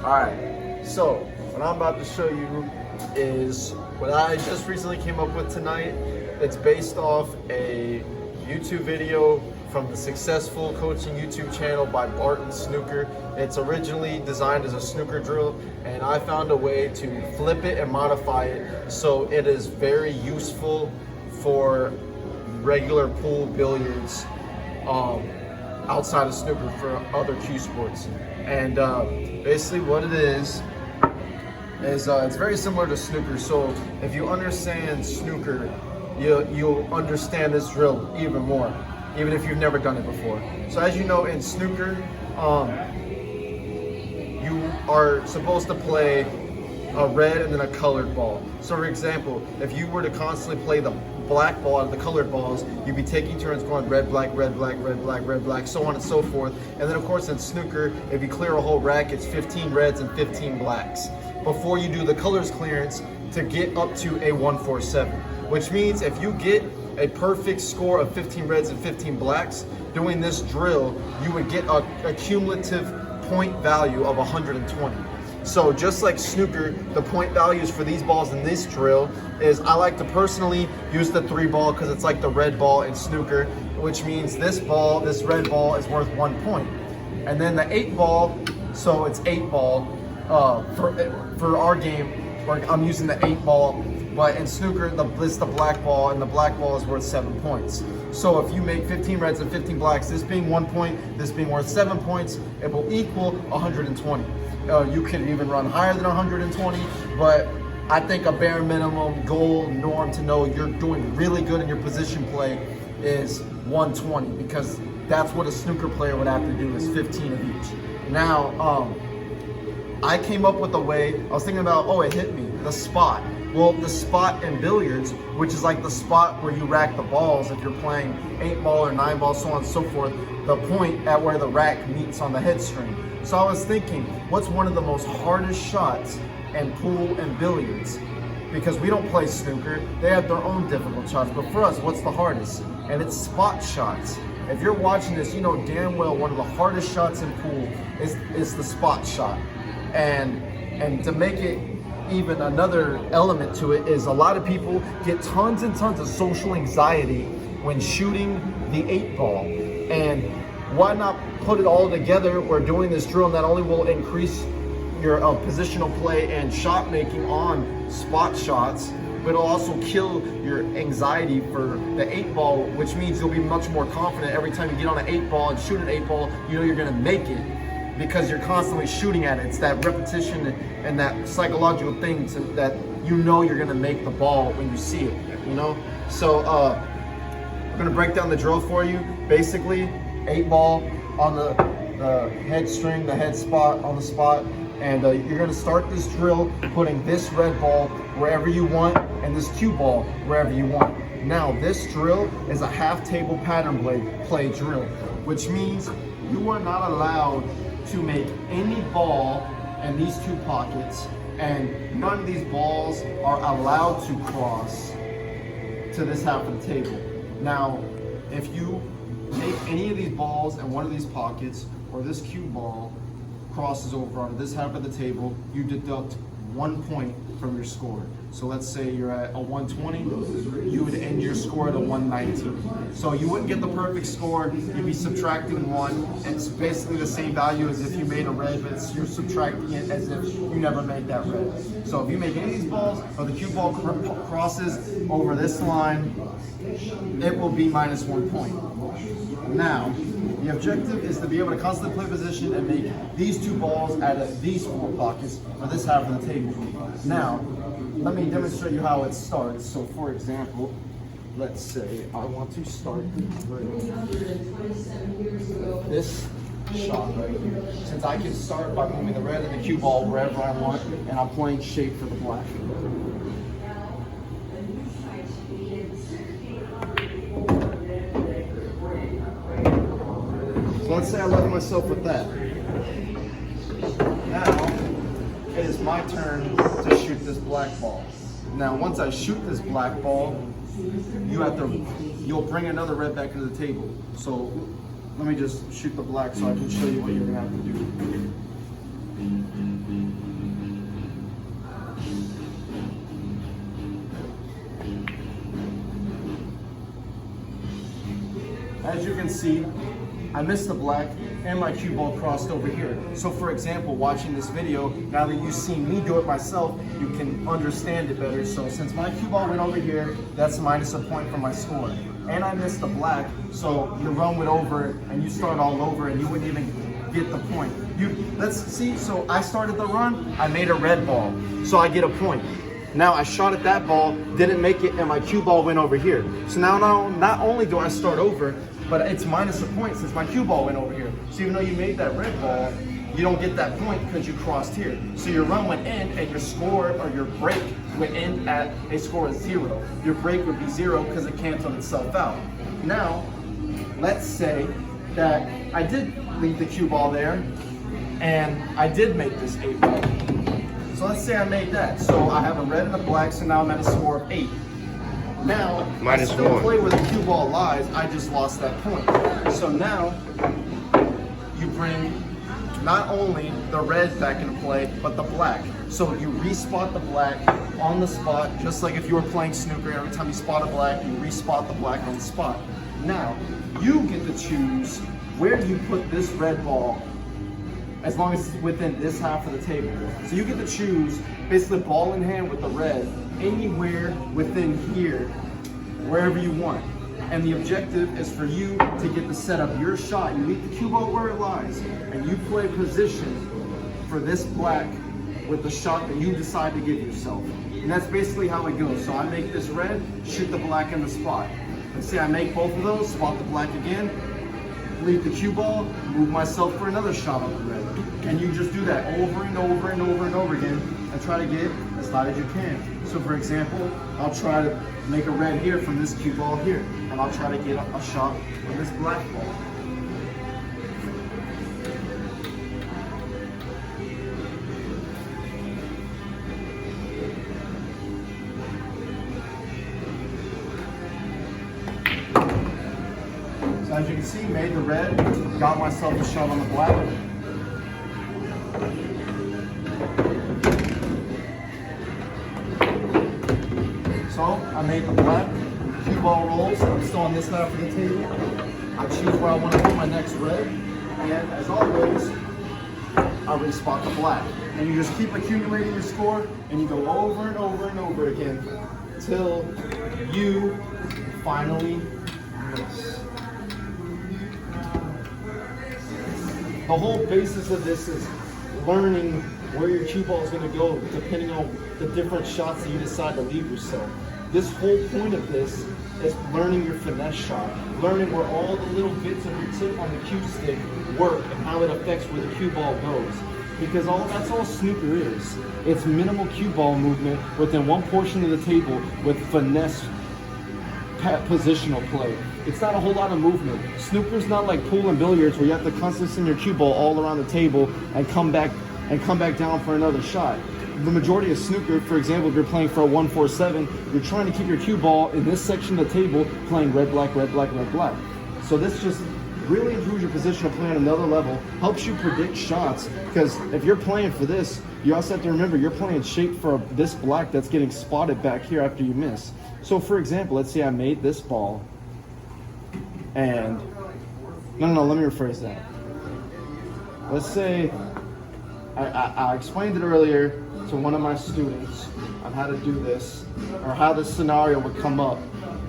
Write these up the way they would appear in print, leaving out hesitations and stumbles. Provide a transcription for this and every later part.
Alright, so what I'm about to show you is what I just recently came up with tonight. It's based off a YouTube video from the Successful Coaching YouTube channel by Barton Snooker. It's originally designed as a snooker drill, and I found a way to flip it and modify it so it is very useful for regular pool billiards, outside of snooker for other cue sports. And basically what it is it's very similar to snooker. So if you understand snooker, you'll understand this drill even more, even if you've never done it before. So as you know, in snooker, you are supposed to play a red and then a colored ball. So for example, if you were to constantly play the black ball out of the colored balls, you'd be taking turns going red, black, red, black, red, black, red, black, so on and so forth. And then of course in snooker, if you clear a whole rack, it's 15 reds and 15 blacks before you do the colors clearance to get up to a 147, which means if you get a perfect score of 15 reds and 15 blacks doing this drill, you would get a cumulative point value of 120. So just like snooker, the point values for these balls in this drill is, I like to personally use the 3 ball because it's like the red ball in snooker, which means this ball, this red ball, is worth 1 point. And then the 8 ball, so it's 8 ball for our game, I'm using the 8 ball, but in snooker, this is the black ball, and the black ball is worth 7 points. So if you make 15 reds and 15 blacks, this being 1 point, this being worth 7 points, it will equal 120. You could even run higher than 120, but I think a bare minimum goal norm to know you're doing really good in your position play is 120, because that's what a snooker player would have to do, is 15 of each. Now, I came up with a way, I was thinking about, it hit me, the spot. Well, the spot in billiards, which is like the spot where you rack the balls if you're playing 8 ball or 9 ball, so on and so forth, the point at where the rack meets on the head string. So I was thinking, what's one of the most hardest shots in pool and billiards? Because we don't play snooker, they have their own difficult shots, but for us, what's the hardest? And it's spot shots. If you're watching this, you know damn well one of the hardest shots in pool is the spot shot. And to make it even another element to it is, a lot of people get tons and tons of social anxiety when shooting the 8 ball. And why not put it all together? We're doing this drill, not only will increase your positional play and shot making on spot shots, but it'll also kill your anxiety for the 8 ball, which means you'll be much more confident every time you get on an 8 ball and shoot an 8 ball, you know you're gonna make it, because you're constantly shooting at it. It's that repetition and that psychological thing that you know you're gonna make the ball when you see it, you know? So we're gonna break down the drill for you. Basically, 8 ball on the head string, the head spot on the spot, and you're gonna start this drill putting this red ball wherever you want and this cue ball wherever you want. Now, this drill is a half table pattern play drill, which means you are not allowed to make any ball in these 2 pockets, and none of these balls are allowed to cross to this half of the table. Now, if you make any of these balls in one of these pockets, or this cue ball crosses over onto this half of the table, you deduct 1 point from your score. So let's say you're at a 120, you would end your score at a 119. So you wouldn't get the perfect score, you'd be subtracting 1. It's basically the same value as if you made a red, but you're subtracting it as if you never made that red. So if you make any of these balls, or the cue ball crosses over this line, it will be minus 1 point. Now, the objective is to be able to constantly play position and make these 2 balls out of these 4 pockets for this half of the table. Now, let me demonstrate you how it starts. So for example, let's say I want to start this shot right here. Since I can start by moving the red and the cue ball wherever I want, and I'm playing shape for the black. So let's say I love myself with that. Now, it is my turn to shoot this black ball. Now, once I shoot this black ball, you'll bring another red back to the table. So let me just shoot the black so I can show you what you're gonna have to do. can see, I missed the black and my cue ball crossed over here. So for example, watching this video, now that you've seen me do it myself, you can understand it better. So since my cue ball went over here, that's minus a point for my score. And I missed the black, so your run went over and you start all over and you wouldn't even get the point. Let's see, so I started the run, I made a red ball, so I get a point. Now I shot at that ball, didn't make it, and my cue ball went over here. So now not only do I start over, but it's minus a point since my cue ball went over here. So even though you made that red ball, you don't get that point because you crossed here. So your run went in and your score or your break went in at a score of 0. Your break would be 0 because it canceled itself out. Now, let's say that I did leave the cue ball there and I did make this 8 ball. So let's say I made that. So I have a red and a black, so now I'm at a score of 8. Now, I still play where the cue ball lies, I just lost that point. So now, you bring not only the red back into play, but the black. So you respot the black on the spot, just like if you were playing snooker, every time you spot a black, you respot the black on the spot. Now, you get to choose where you put this red ball, as long as it's within this half of the table. So you get to choose, basically ball in hand with the red, anywhere within here, wherever you want. And the objective is for you to get the set of your shot. You leave the cue ball where it lies, and you play position for this black with the shot that you decide to give yourself. And that's basically how it goes. So I make this red, shoot the black in the spot. Let's say I make both of those, spot the black again, leave the cue ball, move myself for another shot on the red. And you just do that over and over and over and over again and try to get as high as you can. So for example, I'll try to make a red here from this cue ball here, and I'll try to get a shot on this black ball. So as you can see, made the red, got myself a shot on the black. So I made the black, cue ball rolls, I'm still on this half of the table. I choose where I want to put my next red, and as always, I respot the black. And you just keep accumulating your score, and you go over and over and over again, till you finally miss. The whole basis of this is learning where your cue ball is going to go depending on the different shots that you decide to leave yourself. This whole point of this is learning your finesse shot, learning where all the little bits of your tip on the cue stick work and how it affects where the cue ball goes. Because that's all snooker is. It's minimal cue ball movement within one portion of the table with finesse positional play. It's not a whole lot of movement. Snooker's not like pool and billiards where you have to constantly send your cue ball all around the table and come back down for another shot. The majority of snooker, for example, if you're playing for a 1-4-7, you're trying to keep your cue ball in this section of the table playing red, black, red, black, red, black. So this just really improves your positional play on another level, helps you predict shots, because if you're playing for this, you also have to remember you're playing shape for this black that's getting spotted back here after you miss. So for example, let's say I made this ball, and no, let me rephrase that. Let's say I explained it earlier to one of my students on how to do this, or how this scenario would come up,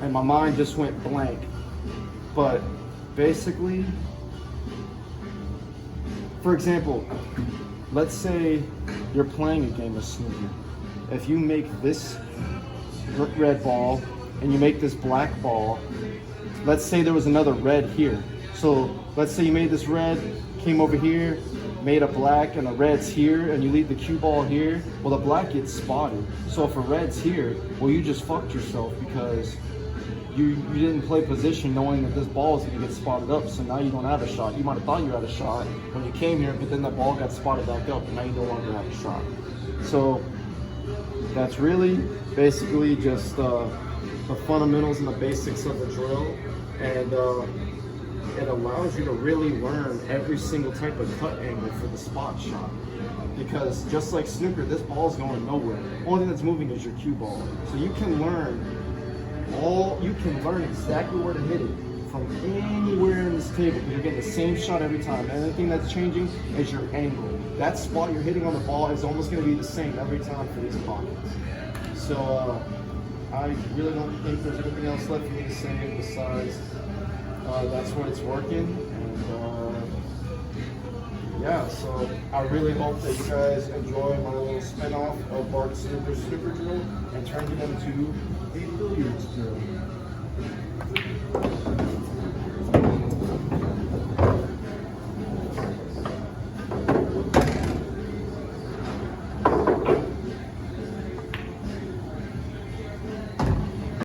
and my mind just went blank. But basically, for example, let's say you're playing a game of snooker. If you make this red ball and you make this black ball, let's say there was another red here. So let's say you made this red, came over here, made a black, and the red's here, and you leave the cue ball here. Well, the black gets spotted. So if a red's here, well, you just fucked yourself because you didn't play position knowing that this ball is going to get spotted up, so now you don't have a shot. You might have thought you had a shot when you came here, but then that ball got spotted back up, and now you no longer have a shot. So that's really basically just the fundamentals and the basics of the drill, and it allows you to really learn every single type of cut angle for the spot shot. Because just like snooker, this ball's going nowhere. The only thing that's moving is your cue ball. So you can learn exactly where to hit it from anywhere in this table, because you're getting the same shot every time. And the thing that's changing is your angle. That spot you're hitting on the ball is almost going to be the same every time for these pockets. So I really don't think there's anything else left for me to say besides that's what it's working. And yeah, so I really hope that you guys enjoy my little spin-off of Bart's Snooker Drill and turning it into a billiards drill.